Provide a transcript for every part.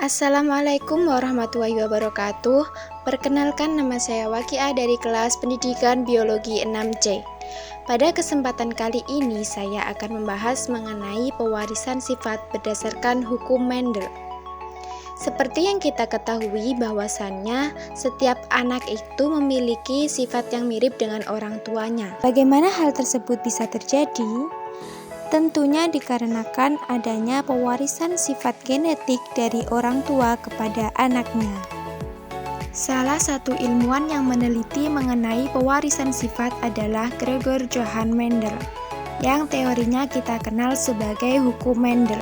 Assalamualaikum warahmatullahi wabarakatuh. Perkenalkan, nama saya Wakia dari kelas Pendidikan Biologi 6C. Pada kesempatan kali ini saya akan membahas mengenai pewarisan sifat berdasarkan hukum Mendel. Seperti yang kita ketahui bahwasannya setiap anak itu memiliki sifat yang mirip dengan orang tuanya. Bagaimana hal tersebut bisa terjadi? Tentunya dikarenakan adanya pewarisan sifat genetik dari orang tua kepada anaknya. Salah satu ilmuwan yang meneliti mengenai pewarisan sifat adalah Gregor Johann Mendel, yang teorinya kita kenal sebagai hukum Mendel.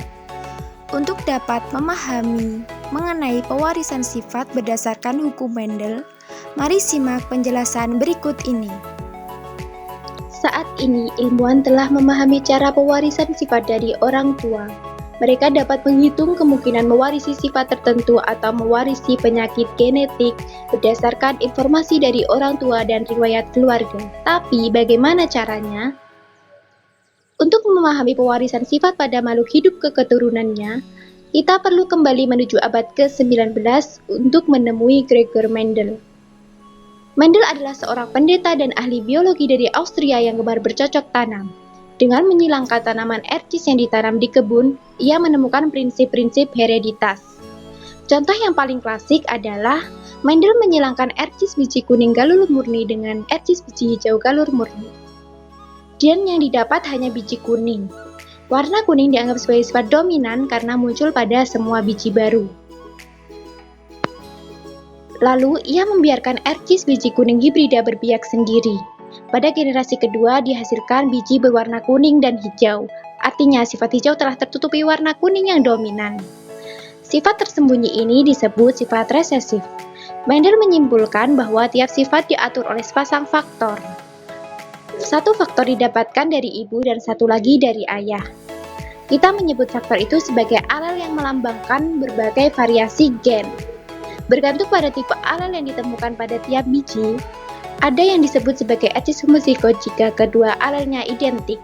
Untuk dapat memahami mengenai pewarisan sifat berdasarkan hukum Mendel, mari simak penjelasan berikut ini. Saat ini, ilmuwan telah memahami cara pewarisan sifat dari orang tua. Mereka dapat menghitung kemungkinan mewarisi sifat tertentu atau mewarisi penyakit genetik berdasarkan informasi dari orang tua dan riwayat keluarga. Tapi, bagaimana caranya? Untuk memahami pewarisan sifat pada makhluk hidup ke keturunannya, kita perlu kembali menuju abad ke-19 untuk menemui Gregor Mendel. Mendel adalah seorang pendeta dan ahli biologi dari Austria yang gemar bercocok tanam. Dengan menyilangkan tanaman ercis yang ditanam di kebun, ia menemukan prinsip-prinsip hereditas. Contoh yang paling klasik adalah Mendel menyilangkan ercis biji kuning galur murni dengan ercis biji hijau galur murni. Dan yang didapat hanya biji kuning. Warna kuning dianggap sebagai sifat dominan karena muncul pada semua biji baru. Lalu, ia membiarkan ercis biji kuning hibrida berbiak sendiri. Pada generasi kedua dihasilkan biji berwarna kuning dan hijau. Artinya, sifat hijau telah tertutupi warna kuning yang dominan. Sifat tersembunyi ini disebut sifat resesif. Mendel menyimpulkan bahwa tiap sifat diatur oleh sepasang faktor. Satu faktor didapatkan dari ibu dan satu lagi dari ayah. Kita menyebut faktor itu sebagai alel yang melambangkan berbagai variasi gen. Bergantung pada tipe alel yang ditemukan pada tiap biji, ada yang disebut sebagai ercis homozigot jika kedua alelnya identik.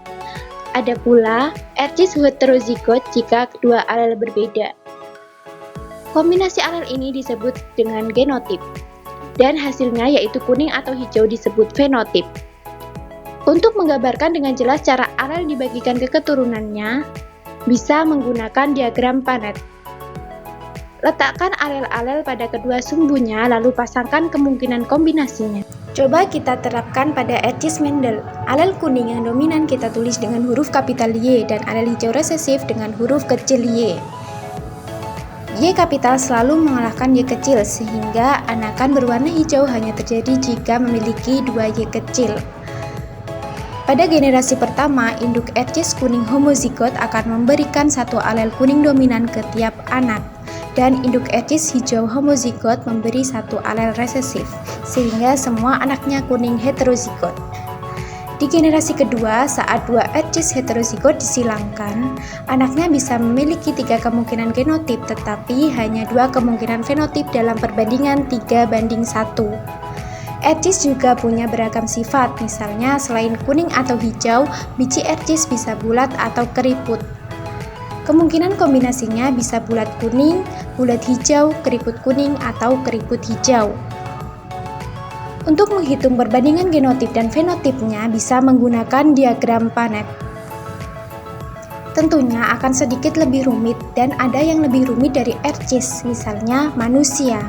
Ada pula ercis heterozigot jika kedua alel berbeda. Kombinasi alel ini disebut dengan genotip, dan hasilnya yaitu kuning atau hijau disebut fenotip. Untuk menggambarkan dengan jelas cara alel dibagikan ke keturunannya, bisa menggunakan diagram Panet. Letakkan alel-alel pada kedua sumbunya, lalu pasangkan kemungkinan kombinasinya. Coba kita terapkan pada ercis Mendel. Alel kuning yang dominan kita tulis dengan huruf kapital Y dan alel hijau resesif dengan huruf kecil Y. Y kapital selalu mengalahkan Y kecil, sehingga anakan berwarna hijau hanya terjadi jika memiliki dua Y kecil. Pada generasi pertama, induk ercis kuning homozigot akan memberikan satu alel kuning dominan ke tiap anak. Dan induk ercis hijau homozigot memberi satu alel resesif, sehingga semua anaknya kuning heterozigot. Di generasi kedua, saat dua ercis heterozigot disilangkan, anaknya bisa memiliki 3 kemungkinan genotip, tetapi hanya 2 kemungkinan fenotip dalam perbandingan 3:1. Ercis juga punya beragam sifat, misalnya selain kuning atau hijau, biji ercis bisa bulat atau keriput. Kemungkinan kombinasinya bisa bulat kuning, bulat hijau, keriput kuning, atau keriput hijau. Untuk menghitung perbandingan genotip dan fenotipnya bisa menggunakan diagram Panet. Tentunya akan sedikit lebih rumit dan ada yang lebih rumit dari ercis, misalnya manusia.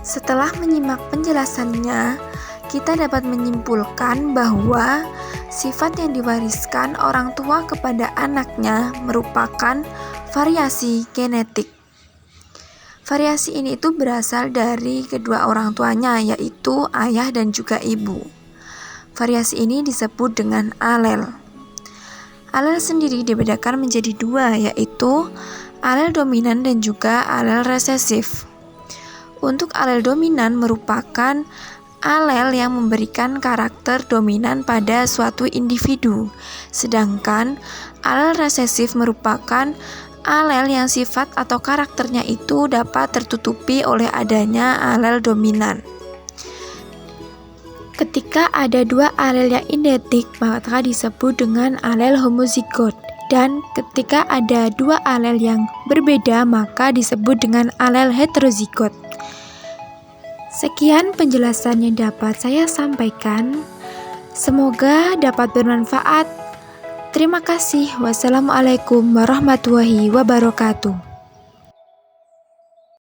Setelah menyimak penjelasannya, kita dapat menyimpulkan bahwa sifat yang diwariskan orang tua kepada anaknya merupakan variasi genetik. Variasi ini itu berasal dari kedua orang tuanya, yaitu ayah dan juga ibu. Variasi ini disebut dengan alel. Alel sendiri dibedakan menjadi 2, yaitu alel dominan dan juga alel resesif. Untuk alel dominan merupakan alel yang memberikan karakter dominan pada suatu individu, sedangkan alel resesif merupakan alel yang sifat atau karakternya itu dapat tertutupi oleh adanya alel dominan. Ketika ada dua alel yang identik, maka disebut dengan alel homozigot. Dan ketika ada dua alel yang berbeda, maka disebut dengan alel heterozigot. Sekian penjelasan yang dapat saya sampaikan. Semoga dapat bermanfaat. Terima kasih. Wassalamualaikum warahmatullahi wabarakatuh.